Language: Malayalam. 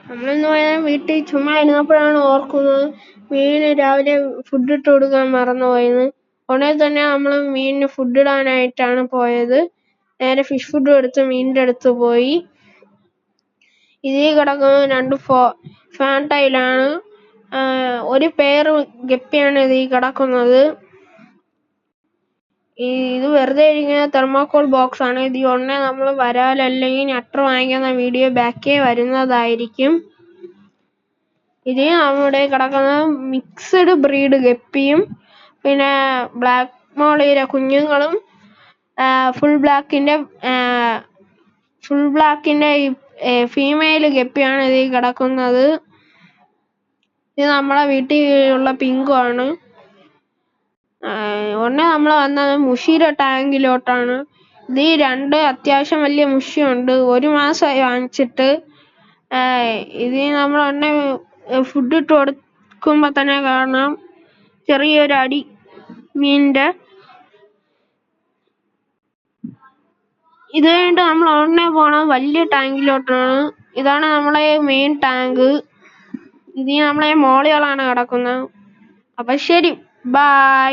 നമ്മളിന്ന് വീട്ടിൽ ചുമ്മാ ഇരുന്നപ്പോഴാണ് ഓർക്കുന്നത് മീനിന് രാവിലെ ഫുഡ് ഇട്ട് കൊടുക്കാൻ മറന്നുപോയെന്ന്. ഉടനെ തന്നെ നമ്മൾ മീനിന് ഫുഡ് ഇടാനായിട്ടാണ് പോയത്. നേരെ ഫിഷ് ഫുഡ് എടുത്ത് മീനിന്റെ അടുത്ത് പോയി. ഇതിൽ കിടക്കുന്നത് 2 ഫാൻടൈലാണ്. ഒരു പെയർ ഗപ്പിയാണ് ഇതിൽ കിടക്കുന്നത്. ഇത് വെറുതെ ഇരിക്കുന്ന തെർമോക്കോൾ ബോക്സ് ആണ്. ഇത് ഉടനെ നമ്മൾ വരാൽ അല്ലെങ്കിൽ ഞട്ടർ വാങ്ങിക്കുന്ന വീഡിയോ ബാക്കേ വരുന്നതായിരിക്കും. ഇതിൽ നമ്മുടെ കിടക്കുന്ന മിക്സഡ് ബ്രീഡ് ഗപ്പിയും പിന്നെ ബ്ലാക്ക് മോളിയുടെ കുഞ്ഞുങ്ങളും ഫുൾ ബ്ലാക്കിന്റെ ഫീമെയിൽ ഗപ്പിയാണ് ഇതിൽ കിടക്കുന്നത്. ഇത് നമ്മളെ വീട്ടിലുള്ള പിങ്കു ആണ്. ഉടനെ നമ്മൾ വന്നത് മുഷിയുടെ ടാങ്കിലോട്ടാണ്. ഇത് 2 അത്യാവശ്യം വലിയ മുഷിയുണ്ട്. 1 മാസമായി വാങ്ങിച്ചിട്ട്. ഇത് നമ്മൾ ഉടനെ ഫുഡ് ഇട്ട് കൊടുക്കുമ്പോ തന്നെ കാണാം ചെറിയൊരു അടി മീനിന്റെ. ഇത് കഴിഞ്ഞിട്ട് നമ്മൾ ഉടനെ പോണം വലിയ ടാങ്കിലോട്ടാണ്. ഇതാണ് നമ്മളെ മെയിൻ ടാങ്ക്. ഇതിൽ നമ്മളെ മോളികളാണ് കിടക്കുന്നത്. അപ്പൊ ശരി, ബൈ.